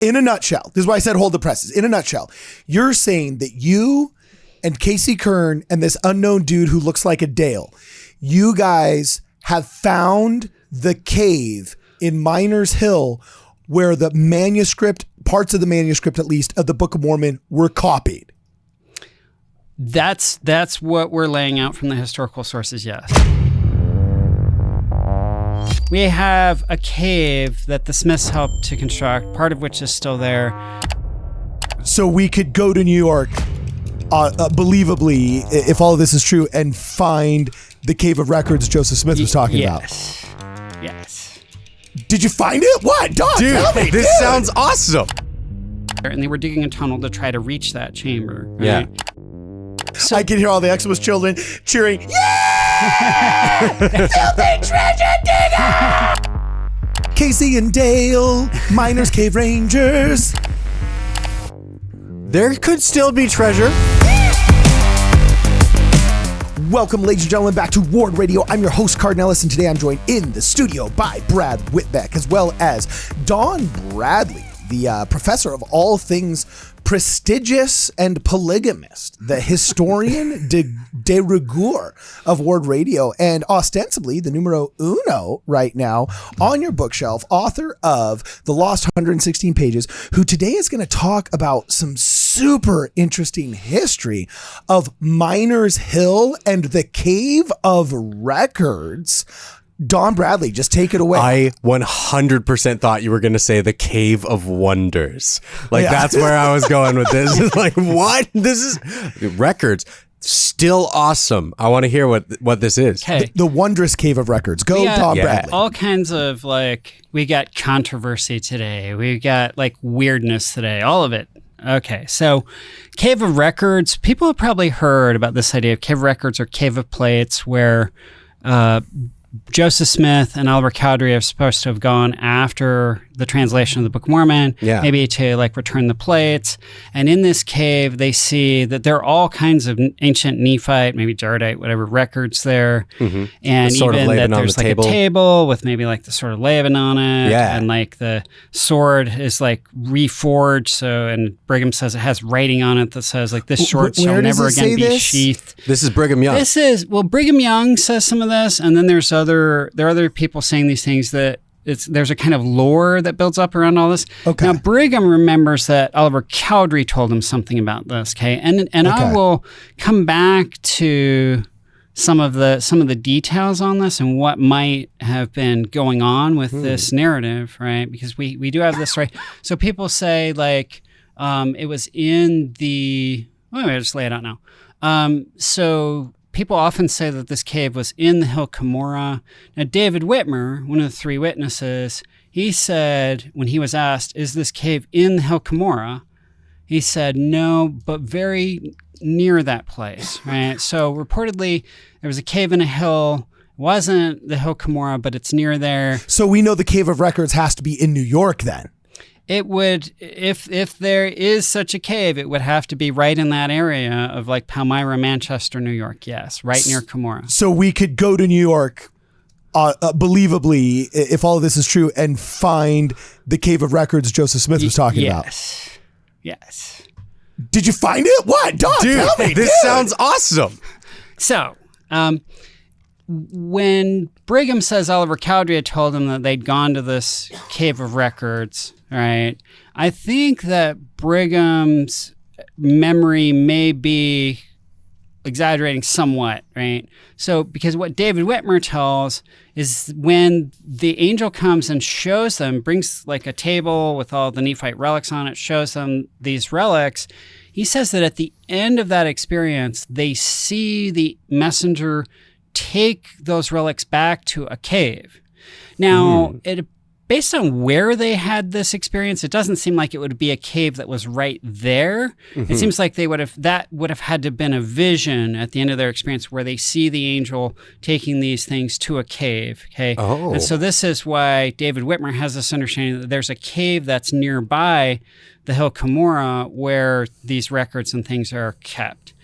in a nutshell, this is why I said hold the presses. In a nutshell, you're saying that you and Casey Kern and this unknown dude who looks like a Dale, you guys have found the cave in Miners Hill where the manuscript, parts of the manuscript at least, of the Book of Mormon were copied. That's what we're laying out from the historical sources, yes. We have a cave that the Smiths helped to construct, part of which is still there. So we could go to New York, believably, if all of this is true, and find the Cave of Records Joseph Smith was talking about. Yes. Did you find it? What? Dog, dude, tell me, this sounds awesome. And they were digging a tunnel to try to reach that chamber. Right? Yeah. So I can hear all the Exodus children cheering, yeah! Filthy treasure digger! Casey and Dale, Miners Cave Rangers. There could still be treasure. Welcome, ladies and gentlemen, back to Ward Radio. I'm your host, Cardinellis, and today I'm joined in the studio by Brad Whitbeck, as well as Don Bradley, the professor of all things prestigious and polygamist, the historian de rigueur of Ward Radio, and ostensibly the numero uno right now on your bookshelf, author of The Lost 116 Pages, who today is going to talk about some super interesting history of Miners Hill and the Cave of Records. Don Bradley, just take it away. I 100% thought you were going to say the Cave of Wonders. Like, that's where I was going with this. Like, what? This is records. Still awesome. I want to hear what this is. Okay. The wondrous Cave of Records. Go, Don Bradley. All kinds of, we got controversy today. We got, weirdness today. All of it. Okay, so Cave of Records. People have probably heard about this idea of Cave of Records or Cave of Plates, where Joseph Smith and Oliver Cowdery are supposed to have gone after the translation of the Book of Mormon, maybe to return the plates. And in this cave, they see that there are all kinds of ancient Nephite, maybe Jaredite, whatever records there. Mm-hmm. And even that there's a table with maybe the sword of Laban on it. Yeah. And the sword is reforged. So, and Brigham says it has writing on it that says this sword shall never again be sheathed. This is Brigham Young. Brigham Young says some of this, and then there are other people saying these things that there's a kind of lore that builds up around all this. Okay. Now, Brigham remembers that Oliver Cowdery told him something about this, okay? And okay. I will come back to some of the details on this and what might have been going on with this narrative, right? Because we do have this, right? So people say, it was in the... Well, I'll just lay it out now. So... People often say that this cave was in the Hill Cumorah. Now, David Whitmer, one of the three witnesses, he said, when he was asked, is this cave in the Hill Cumorah? He said, no, but very near that place, right? So reportedly, there was a cave in a hill. It wasn't the Hill Cumorah, but it's near there. So we know the Cave of Records has to be in New York then. It would, if there is such a cave, it would have to be right in that area of Palmyra, Manchester, New York. Yes, right near Cumorah. So we could go to New York, believably, if all of this is true, and find the Cave of Records Joseph Smith was talking about. Yes. Did you find it? What? Dog, dude, tell me, this sounds awesome. So, when Brigham says Oliver Cowdery had told him that they'd gone to this Cave of Records, right, I think that Brigham's memory may be exaggerating somewhat, right? So, because what David Whitmer tells is when the angel comes and shows them, brings a table with all the Nephite relics on it, shows them these relics, he says that at the end of that experience, they see the messenger take those relics back to a cave. Now, based on where they had this experience, it doesn't seem like it would be a cave that was right there. Mm-hmm. It seems like that would have had to have been a vision at the end of their experience where they see the angel taking these things to a cave. Okay. Oh. And so this is why David Whitmer has this understanding that there's a cave that's nearby the Hill Cumorah where these records and things are kept.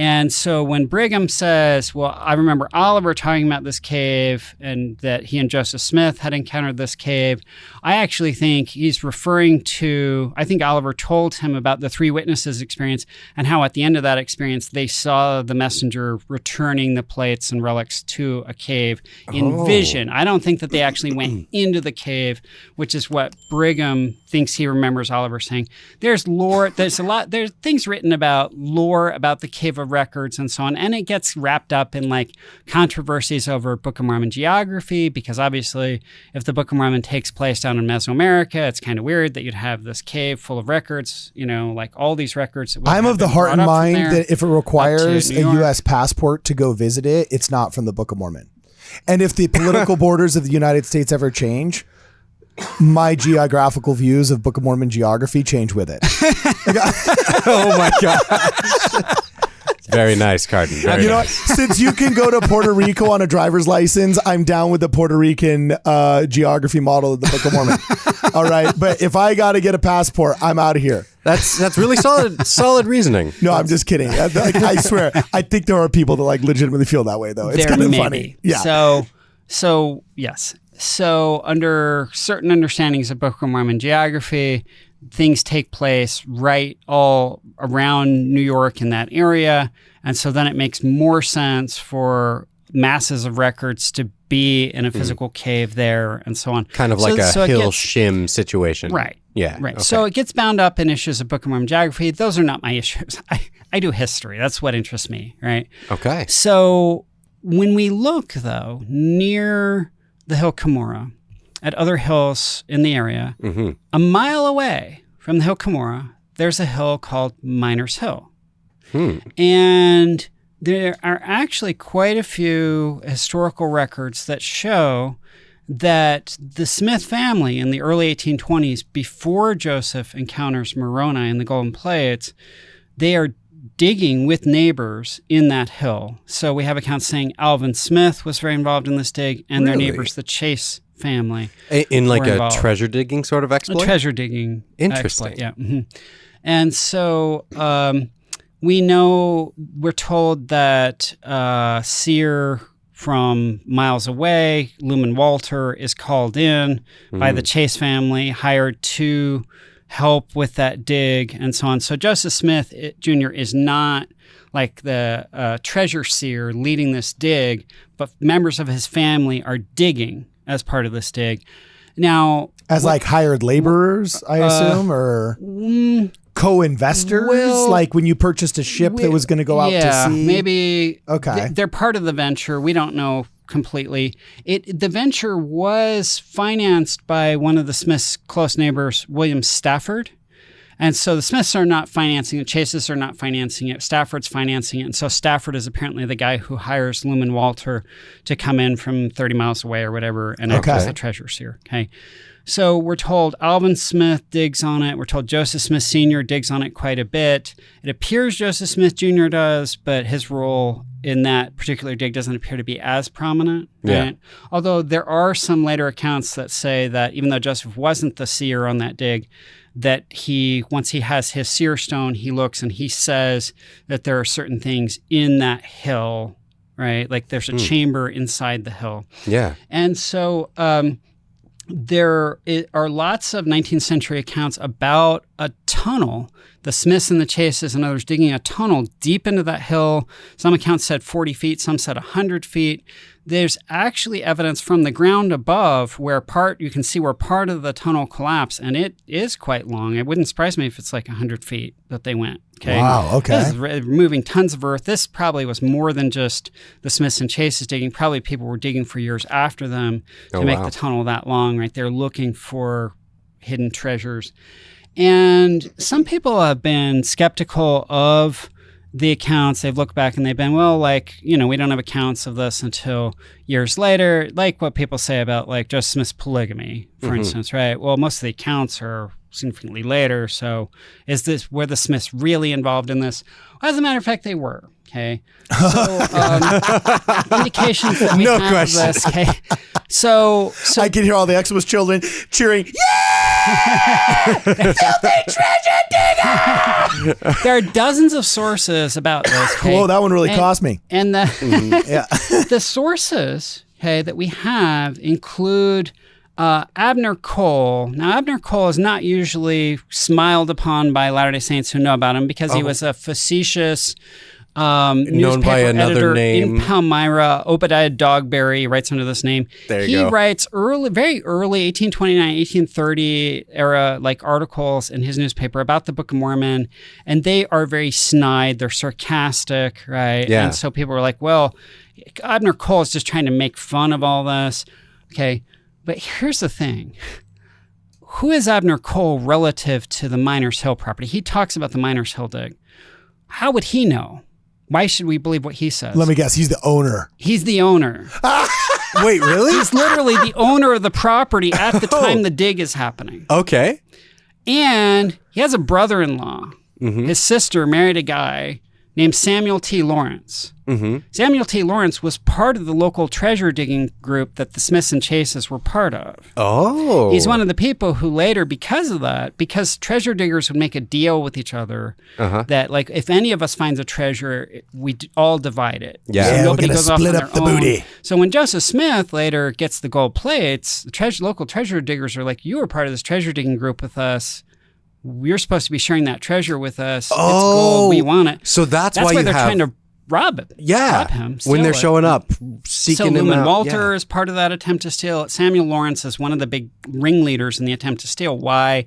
And so when Brigham says, well, I remember Oliver talking about this cave and that he and Joseph Smith had encountered this cave, I actually think he's referring to, I think Oliver told him about the three witnesses experience and how at the end of that experience, they saw the messenger returning the plates and relics to a cave in vision. I don't think that they actually went into the cave, which is what Brigham thinks he remembers Oliver saying. There's lore, there's things written about lore about the Cave of Records and so on, and it gets wrapped up in like controversies over Book of Mormon geography, because obviously if the Book of Mormon takes place down in Mesoamerica, it's kind of weird that you'd have this cave full of records, you know, like all these records. I'm of the heart and mind that if it requires a U.S. passport to go visit it, it's not from the Book of Mormon. And if the political borders of the United States ever change, my geographical views of Book of Mormon geography change with it. Oh my God. Very nice, Carden. Very you know, nice. Since you can go to Puerto Rico on a driver's license, I'm down with the Puerto Rican geography model of the Book of Mormon. All right, but if I got to get a passport, I'm out of here. That's really solid reasoning. No, I'm just kidding. I swear, I think there are people that like legitimately feel that way, though. It's kind of funny. Yeah. So yes. So under certain understandings of Book of Mormon geography, things take place right all around New York in that area. And so then it makes more sense for masses of records to be in a physical cave there and so on. Kind of like a hill shim situation. Right. Yeah. Right. Okay. So it gets bound up in issues of Book of Mormon geography. Those are not my issues. I do history. That's what interests me. Right. Okay. So when we look, though, near the hill Cumorah, at other hills in the area, a mile away from the hill Cumorah, there's a hill called Miners Hill. And there are actually quite a few historical records that show that the Smith family in the early 1820s, before Joseph encounters Moroni and the Golden Plates, they are digging with neighbors in that hill. So we have accounts saying Alvin Smith was very involved in this dig, and their neighbors, the Chase family. In like a treasure digging sort of exploit? A treasure digging Interesting. exploit, yeah. And so we're told that seer from miles away, Lumen Walter, is called in by the Chase family, hired to help with that dig and so on. So Joseph Smith Jr. is not like the treasure seer leading this dig, but members of his family are digging as part of this dig. Now, as like hired laborers, I assume, or co-investors, like when you purchased a ship that was going to go out to sea? Maybe. Okay. They're part of the venture. We don't know completely. The venture was financed by one of the Smiths' close neighbors, William Stafford. And so the Smiths are not financing it. Chases are not financing it. Stafford's financing it. And so Stafford is apparently the guy who hires Lumen Walter to come in from 30 miles away or whatever and act as the treasure seer. Okay. So we're told Alvin Smith digs on it. We're told Joseph Smith Sr. digs on it quite a bit. It appears Joseph Smith Jr. does, but his role in that particular dig doesn't appear to be as prominent. Right? Although there are some later accounts that say that even though Joseph wasn't the seer on that dig, that once he has his seer stone, he looks and he says that there are certain things in that hill, right? Like there's a chamber inside the hill. Yeah. And so there are lots of 19th century accounts about a tunnel, the Smiths and the Chases and others digging a tunnel deep into that hill. Some accounts said 40 feet, some said 100 feet. There's actually evidence from the ground above where you can see where part of the tunnel collapsed, and it is quite long. It wouldn't surprise me if it's like 100 feet that they went. Okay. Wow, okay. This is removing tons of earth. This probably was more than just the Smiths and Chases digging. Probably people were digging for years after them to make the tunnel that long, right? They're looking for hidden treasures. And some people have been skeptical of the accounts. They've looked back and they've been, we don't have accounts of this until years later, like what people say about like Joseph Smith's polygamy, for instance, right? Well, most of the accounts are significantly later. So were the Smiths really involved in this? Well, as a matter of fact, they were. Okay. So indications that we have this. Okay. So I can hear all the Exodus children cheering, "Yeah! Filthy treasure digger!" There are dozens of sources about this. Okay? Whoa, that one really cost me. And Yeah. the sources, okay, that we have include Abner Cole. Now, Abner Cole is not usually smiled upon by Latter-day Saints who know about him because he was a facetious known by another editor name in Palmyra. Obadiah Dogberry writes under this name. There you he go. writes very early 1829, 1830 era like articles in his newspaper about the Book of Mormon, and they are very snide. They're sarcastic, right? Yeah. And so people were like, well, Abner Cole is just trying to make fun of all this. Okay, but here's the thing. Who is Abner Cole relative to the Miners Hill property? He talks about the Miners Hill dig. How would he know? Why should we believe what he says? Let me guess. He's the owner. He's the owner. Wait, really? He's literally the owner of the property at the time the dig is happening. Okay. And he has a brother-in-law. His sister married a guy named Samuel T. Lawrence. Samuel T. Lawrence was part of the local treasure digging group that the Smiths and Chases were part of. Oh. He's one of the people who later, because of that, because treasure diggers would make a deal with each other that, like, if any of us finds a treasure, we all divide it. Yeah. So Yeah, nobody we're gonna goes off on split their up the own. booty. So when Joseph Smith later gets the gold plates, the local treasure diggers are like, you were part of this treasure digging group with us. We're supposed to be sharing that treasure with us. It's gold. We want it. So that's why they're you have... trying to rob it. Rob him. when steal they're it. showing up, seeking So him Lumen out. Walter Yeah. is part of that attempt to steal. Samuel Lawrence is one of the big ringleaders in the attempt to steal. Why?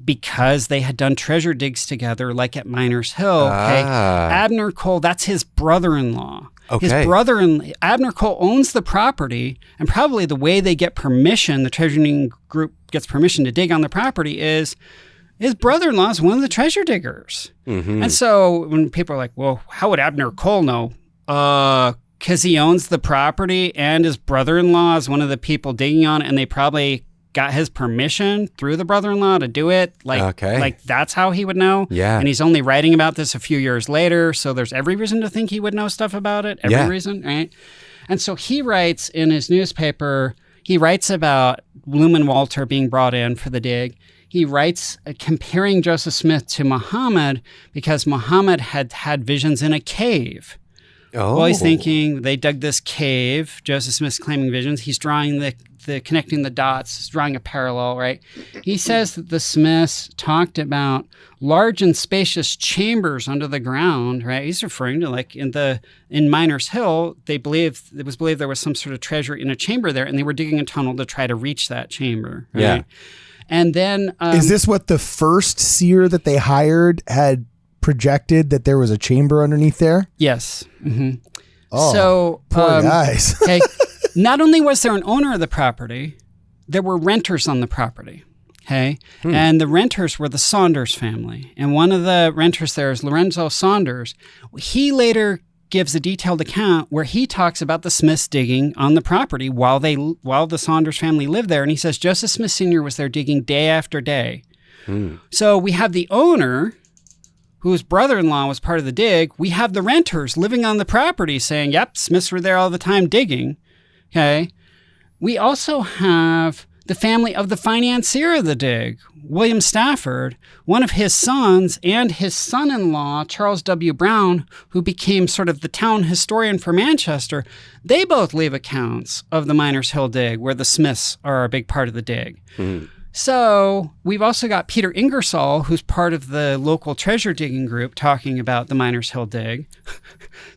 Because they had done treasure digs together, like at Miners Hill. Okay? Abner Cole, that's his brother-in-law. Okay. His brother-in-law, Abner Cole, owns the property, and probably the way they get permission, the treasure digging group gets permission to dig on the property is his brother-in-law is one of the treasure diggers. And so when people are like, well, how would Abner Cole know? Because he owns the property and his brother-in-law is one of the people digging on it, and they probably got his permission through the brother-in-law to do it. Like that's how he would know. Yeah. And he's only writing about this a few years later, so there's every reason to think he would know stuff about it. Every reason, right? And so he writes in his newspaper, he writes about Lumen Walter being brought in for the dig. He writes comparing Joseph Smith to Muhammad because Muhammad had had visions in a cave. Oh. Well, he's thinking they dug this cave. Joseph Smith's claiming visions. He's drawing the connecting the dots. He's drawing a parallel, right? He says that the Smiths talked about large and spacious chambers under the ground, right? He's referring to like in Miners Hill, it was believed there was some sort of treasure in a chamber there, and they were digging a tunnel to try to reach that chamber. Right? Yeah. And then Is this what the first seer that they hired had projected, that there was a chamber underneath there? Yes. Oh, So poor guys. okay, not only was there an owner of the property, there were renters on the property. Okay, and the renters were the Saunders family, and one of the renters there is Lorenzo Saunders. He later gives a detailed account where he talks about the Smiths digging on the property while the Saunders family lived there, and he says Joseph Smith Sr. was there digging day after day. So we have the owner, whose brother-in-law was part of the dig. We have the renters living on the property saying, yep, Smiths were there all the time digging. Okay. We also have the family of the financier of the dig, William Stafford, one of his sons, and his son-in-law, Charles W. Brown, who became sort of the town historian for Manchester. They both leave accounts of the Miners Hill dig where the Smiths are a big part of the dig. So we've also got Peter Ingersoll, who's part of the local treasure digging group, talking about the Miners Hill dig.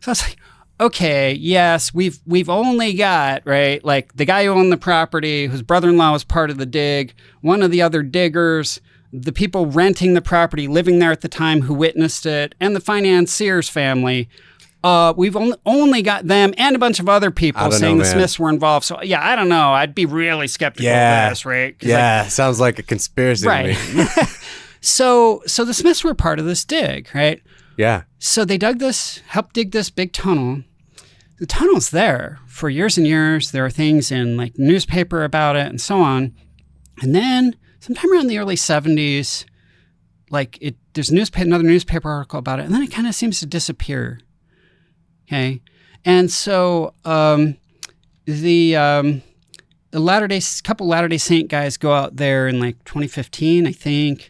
So I was like, okay, yes, we've only got, right, like the guy who owned the property, whose brother-in-law was part of the dig, one of the other diggers, the people renting the property, living there at the time who witnessed it, and the financier's family. We've only got them and a bunch of other people saying the Smiths were involved. So, yeah, I don't know. I'd be really skeptical of this, right? Yeah, sounds like a conspiracy to me. So the Smiths were part of this dig, right? Yeah. So they helped dig this big tunnel. The tunnel's there for years and years. There are things in like newspaper about it and so on. And then sometime around the early 70s, there's another newspaper article about it, and then it kind of seems to disappear. Okay, and so the couple Latter-day Saint guys go out there in like 2015, I think.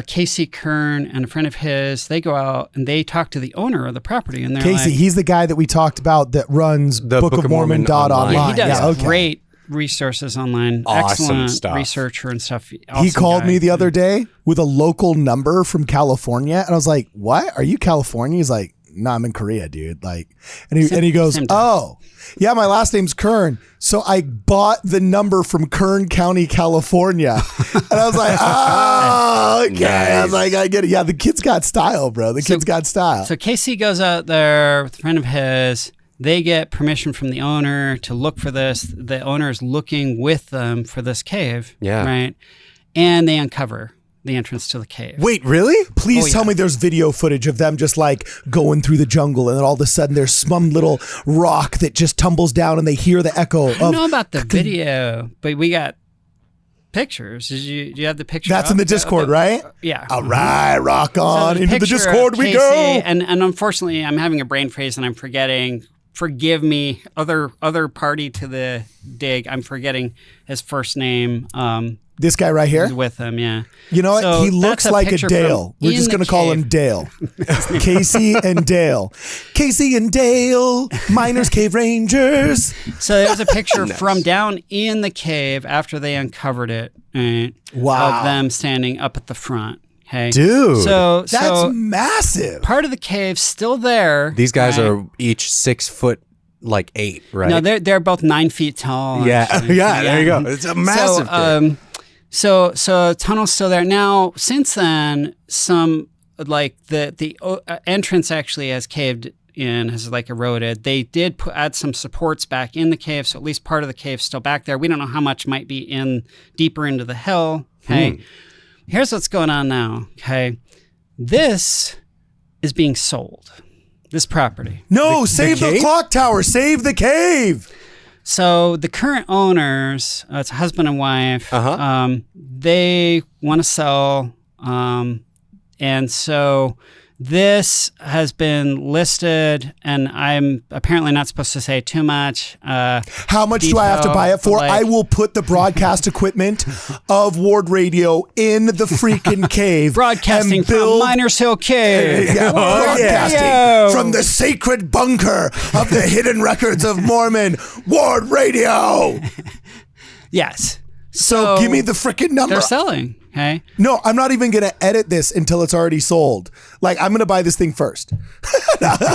Casey Kern and a friend of his, they go out and they talk to the owner of the property. And they're Casey, like, he's the guy that we talked about that runs The Book of Mormon online. yeah, he does okay. great resources online. Awesome Excellent stuff. researcher and stuff. He Awesome called guy. me the other day with a local number from California, and I was like, "What? Are you California?" He's like, "No, I'm in Korea, dude." Like, and he goes, same time. "Oh, yeah, my last name's Kern." So I bought the number from Kern County, California, and I was like, "Oh, okay." I was like, "I get it." Yeah, the kid's got style, bro. The kid's got style. So Casey goes out there with a friend of his. They get permission from the owner to look for this. The owner is looking with them for this cave. Yeah. Right. And they uncover the entrance to the cave. Wait, really? Please tell me there's video footage of them just like going through the jungle, and then all of a sudden there's some little rock that just tumbles down, and they hear the echo. I don't know about the video, but we got pictures. Do you have the picture? That's in the Discord, right? Yeah. All right, rock on. So there's a Into the picture of Discord we Casey, go. And unfortunately, I'm having a brain freeze and I'm forgetting. Forgive me, other party to the dig. I'm forgetting his first name. This guy right here? Who's with him, yeah. You know what? So He looks that's like a picture Dale. from We're just in going to the call him cave. Dale. Casey and Dale. Casey and Dale, Miners Cave Rangers. So there's a picture from down in the cave after they uncovered it. Right, Wow. Of them standing up at the front. Okay. Dude. So That's massive. part of the cave's still there. These guys right? are each 6 foot, like 8, right? No, they're both 9 feet tall. yeah, actually. yeah, there you go. It's a massive thing. So tunnel's still there now. Since then, some like the entrance actually has caved in, has like eroded. They did add some supports back in the cave, so at least part of the cave's still back there. We don't know how much might be in deeper into the hill. Okay, here's what's going on now. Okay, this is being sold. This property. No, save the cave? clock tower. Save the cave. So the current owners, it's a husband and wife. They want to sell, and so this has been listed, and I'm apparently not supposed to say too much. How much do I have to buy it for? like- I will put the broadcast equipment of Ward Radio in the freaking cave. Broadcasting and from build Miners Hill Cave. Yeah, broadcasting Radio. from the sacred bunker of the hidden records of Mormon, Ward Radio. Yes. So give me the freaking number. They're selling. Okay. No, I'm not even going to edit this until it's already sold. Like, I'm going to buy this thing first.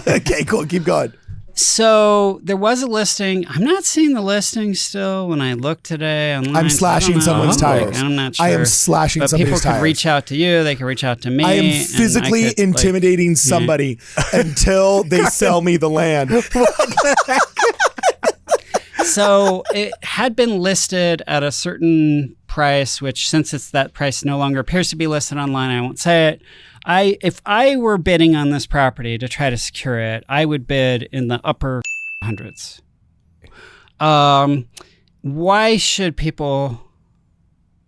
Okay, cool. Keep going. So there was a listing. I'm not seeing the listing still when I look today online. I'm slashing someone's tires. I'm not sure. I am slashing but somebody's people tires. could reach out to you. They could reach out to me. I am and physically I could, intimidating somebody until they sell me the land. So it had been listed at a certain price, which since it's that price no longer appears to be listed online, I won't say it. If I were bidding on this property to try to secure it, I would bid in the upper hundreds. Why should people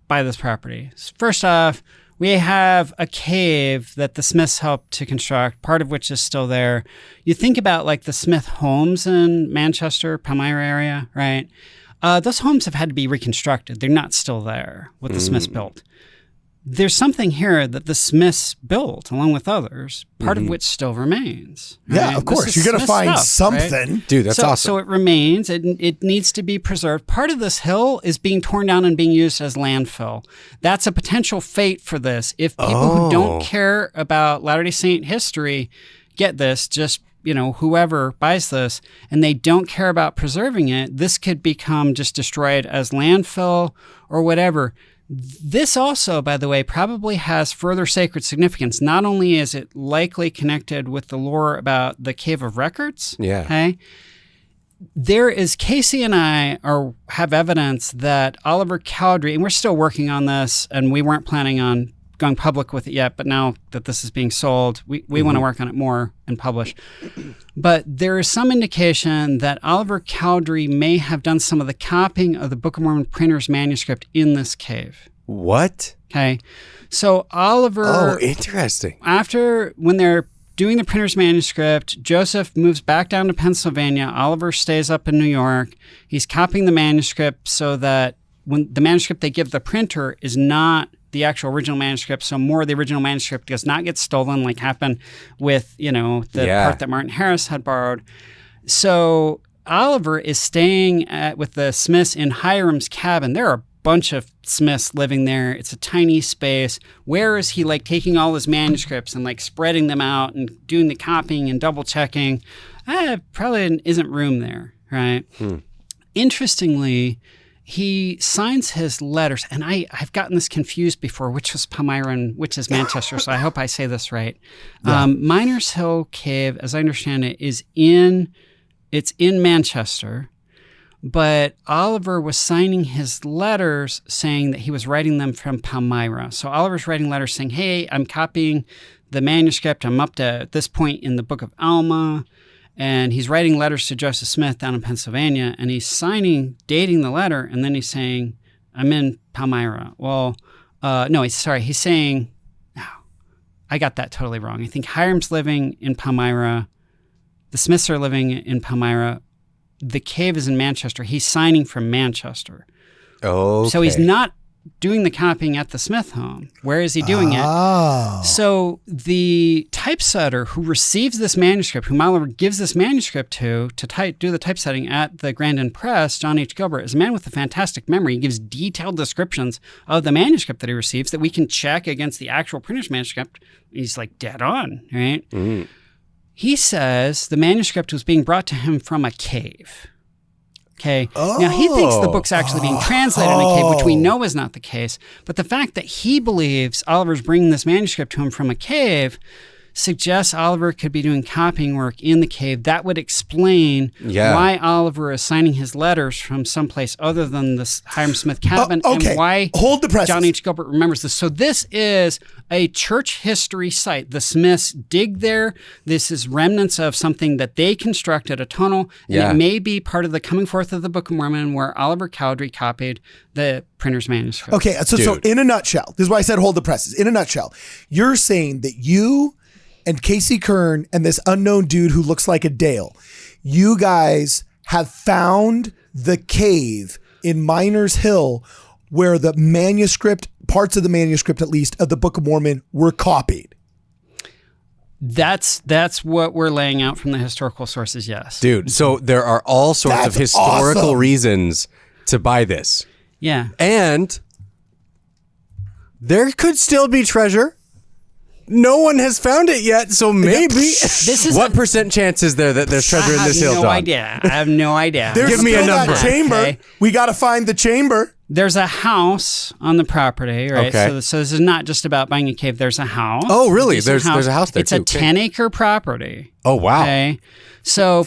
buy this property? First off, we have a cave that the Smiths helped to construct, part of which is still there. You think about like the Smith homes in Manchester, Palmyra area, right? Those homes have had to be reconstructed. They're not still there, what the Smiths built. There's something here that the Smiths built, along with others, part of which still remains. Yeah, right? of course. This is You're going to Smith find stuff, right? something. Dude, that's awesome. So it remains. It needs to be preserved. Part of this hill is being torn down and being used as landfill. That's a potential fate for this. If people who don't care about Latter-day Saint history get this, just whoever buys this, and they don't care about preserving it, this could become just destroyed as landfill or whatever. This also, by the way, probably has further sacred significance. Not only is it likely connected with the lore about the Cave of Records, Yeah. okay, there is, Casey and I have evidence that Oliver Cowdery, and we're still working on this, and we weren't planning on going public with it yet, but now that this is being sold, we want to work on it more and publish. But there is some indication that Oliver Cowdery may have done some of the copying of the Book of Mormon printer's manuscript in this cave. What? Okay. So Oliver... Oh, interesting. When they're doing the printer's manuscript, Joseph moves back down to Pennsylvania. Oliver stays up in New York. He's copying the manuscript so that when the manuscript they give the printer is not the actual original manuscript, so more of the original manuscript does not get stolen, like happened with, the part that Martin Harris had borrowed. So Oliver is staying with the Smiths in Hiram's cabin. There are a bunch of Smiths living there. It's a tiny space. Where is he like taking all his manuscripts and like spreading them out and doing the copying and double checking? Probably isn't room there, right? Interestingly, he signs his letters, and I've gotten this confused before, which was Palmyra and which is Manchester, so I hope I say this right. Yeah. Miners Hill Cave, as I understand it, it's in Manchester, but Oliver was signing his letters saying that he was writing them from Palmyra. So Oliver's writing letters saying, hey, I'm copying the manuscript. I'm up to this point in the Book of Alma. And he's writing letters to Joseph Smith down in Pennsylvania, and he's dating the letter, and then he's saying, I'm in Palmyra. Well, no, he's saying, I got that totally wrong. I think Hiram's living in Palmyra. The Smiths are living in Palmyra. The cave is in Manchester. He's signing from Manchester. Okay. So he's not doing the copying at the Smith home. Where is he doing it? So the typesetter who receives this manuscript, whom Oliver gives this manuscript to do the typesetting at the Grandin Press, John H. Gilbert, is a man with a fantastic memory. He gives detailed descriptions of the manuscript that he receives that we can check against the actual printer's manuscript. He's like dead on, right? He says the manuscript was being brought to him from a cave. Okay. Now, he thinks the book's actually being translated in a cave, which we know is not the case. But the fact that he believes Oliver's bringing this manuscript to him from a cave suggests Oliver could be doing copying work in the cave. That would explain why Oliver is signing his letters from someplace other than this Hiram Smith cabin, and why John H. Gilbert remembers this. So this is a church history site. The Smiths dig there. This is remnants of something that they constructed, a tunnel, and it may be part of the coming forth of the Book of Mormon where Oliver Cowdery copied the printer's manuscript. Okay, so in a nutshell, this is why I said hold the presses. In a nutshell, you're saying that you and Casey Kern and this unknown dude who looks like a Dale, you guys have found the cave in Miners Hill where the manuscript, parts of the manuscript at least, of the Book of Mormon were copied. That's what we're laying out from the historical sources, yes. Dude, so there are all sorts of historical reasons to buy this. Yeah. And there could still be treasure. No one has found it yet, so maybe. What percent chance is there that there's treasure in this hill, Don? I have no idea. Give me a number. That chamber. Okay. We got to find the chamber. There's a house on the property, right? Okay. So this is not just about buying a cave. There's a house. Oh, really? There's a house there, too. It's a 10-acre property. Oh, wow. Okay. So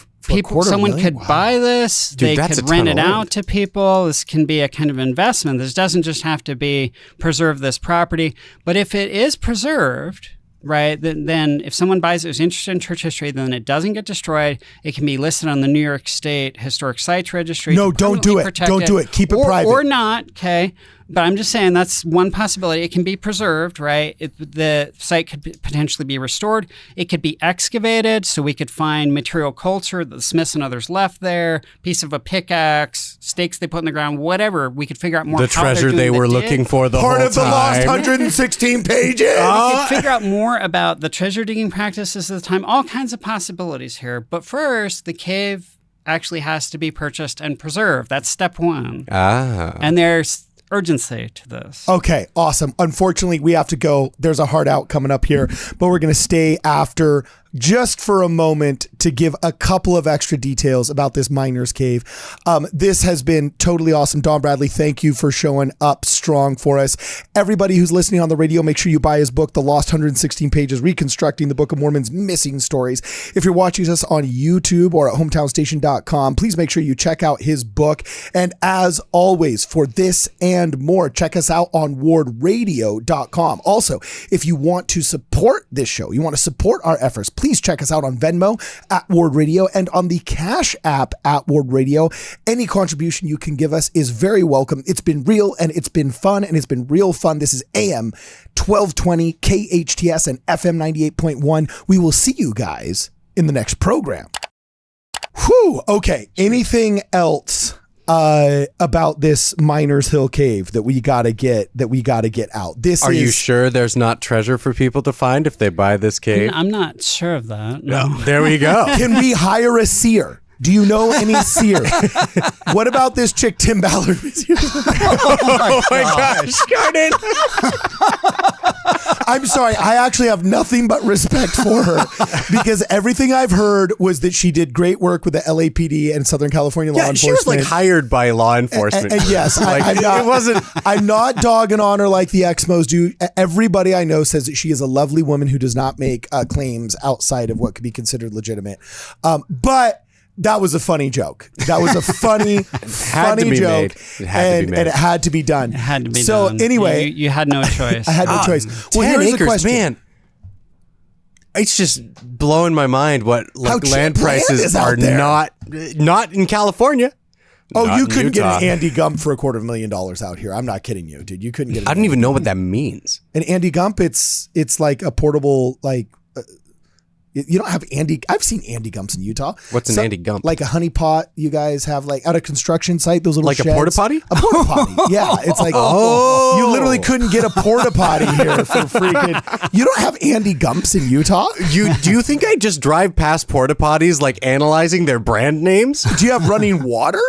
someone could buy this. Dude, they could rent it out to people. This can be a kind of investment. This doesn't just have to be preserve this property. But if it is preserved, right, then if someone buys it who's interested in church history, then it doesn't get destroyed. It can be listed on the New York State Historic Sites Registry. No, don't do it. Don't do it. Keep it private. Or not, okay? But I'm just saying that's one possibility. It can be preserved, right? The site could potentially be restored. It could be excavated, so we could find material culture that the Smiths and others left there, piece of a pickaxe, stakes they put in the ground, whatever. We could figure out more. The treasure they were looking for the whole time. Part of the lost 116 pages. We could figure out more about the treasure digging practices of the time. All kinds of possibilities here. But first, the cave actually has to be purchased and preserved. That's step one. And there's urgency to this. Okay, awesome. Unfortunately, we have to go. There's a hard out coming up here, but we're going to stay after just for a moment to give a couple of extra details about this Miners Cave. This has been totally awesome. Don Bradley, thank you for showing up strong for us. Everybody who's listening on the radio, make sure you buy his book, The Lost 116 Pages, Reconstructing the Book of Mormon's Missing Stories. If you're watching us on YouTube or at hometownstation.com, please make sure you check out his book. And as always, for this and more, check us out on wardradio.com. Also, if you want to support this show, you want to support our efforts, please check us out on Venmo at Ward Radio and on the Cash App at Ward Radio. Any contribution you can give us is very welcome. It's been real and it's been fun and it's been real fun. This is AM 1220 KHTS and FM 98.1. We will see you guys in the next program. Whew. Okay. Anything else about this Miners Hill cave that we gotta get out. Are you sure there's not treasure for people to find if they buy this cave? I'm not sure of that. No. There we go. Can we hire a seer? Do you know any seer? What about this chick Tim Ballard? Oh my gosh, Carden. I'm sorry. I actually have nothing but respect for her because everything I've heard was that she did great work with the LAPD and Southern California law enforcement. She was like hired by law enforcement. And yes, like, it wasn't. I'm not dogging on her like the Expos do. Everybody I know says that she is a lovely woman who does not make claims outside of what could be considered legitimate. But that was a funny joke. That was a funny joke. And it had to be done. It had to be done. So anyway. You had no choice. I had no choice. Well, 10 here's acres, the question. Man. It's just blowing my mind what land prices are not in California. Oh, not you in couldn't Utah. get an Andy Gump for $250,000 out here. I'm not kidding you, dude. You couldn't get I don't even know what that means. An Andy Gump, it's like a portable, like, you don't have I've seen Andy Gumps in Utah. What's an Andy Gump? Like a honey pot you guys have like at a construction site, those little like sheds. A porta potty? A porta potty. Yeah. It's like, you literally couldn't get a porta potty here for freaking. You don't have Andy Gumps in Utah? Do you think I just drive past porta potties like analyzing their brand names? Do you have running water?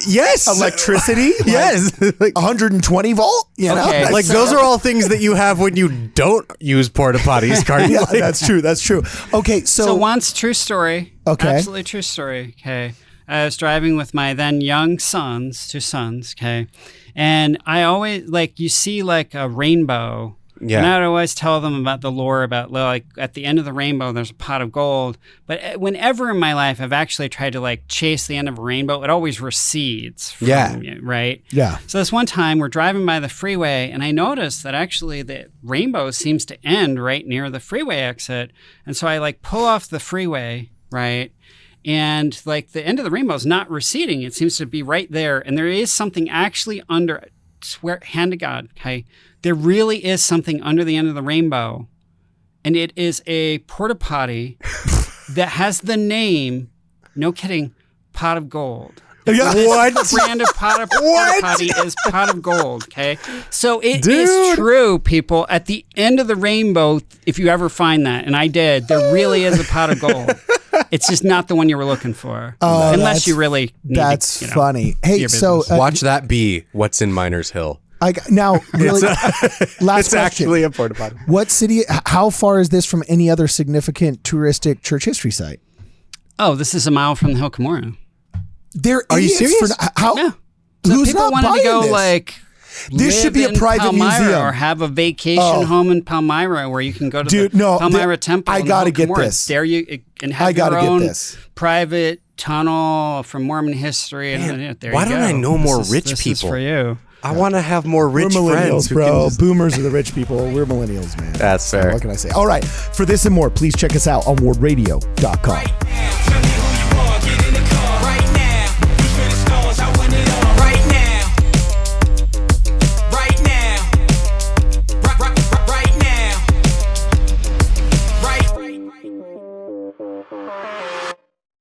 Yes. Electricity? Yes. Like 120 volt? You know? Okay. Like those are all things that you have when you don't use porta potties, Cardi. Yeah, that's true. That's true. Okay, so once, true story. Okay. Absolutely true story. Okay. I was driving with my then young sons, 2 sons. Okay. And I always, like, you see like a rainbow. Yeah. And I'd always tell them about the lore about, like, at the end of the rainbow, there's a pot of gold. But whenever in my life I've actually tried to, like, chase the end of a rainbow, it always recedes from you, right? Yeah. So this one time we're driving by the freeway and I noticed that actually the rainbow seems to end right near the freeway exit. And so I, like, pull off the freeway, right? And, like, the end of the rainbow is not receding. It seems to be right there. And there is something actually under, I swear, hand to God, okay? There really is something under the end of the rainbow, and it is a porta potty that has the name, no kidding, Pot of Gold. Yeah. What? The brand of porta potty is Pot of Gold, okay? So it is true, people. At the end of the rainbow, if you ever find that, and I did, there really is a pot of gold. It's just not the one you were looking for. Unless you really need That's to, funny. Hey, so... watch that be what's in Miners Hill. Now, really, last question. Actually a porta potty. What city, how far is this from any other significant touristic church history site? Oh, this is a mile from the Hill Cumorah. Are you serious? Yeah. So Who's people not wanted buying to go this? like This should be a private Palmyra museum. or have a vacation home in Palmyra where you can go to Palmyra Temple. I gotta get this. There you and have your own private tunnel from Mormon history. And there why you don't go. I know more rich This people? is for you. I want to have more rich We're millennials, friends. bro. Boomers are the rich people. We're millennials, man. That's fair. What can I say? All right. For this and more, please check us out on wardradio.com.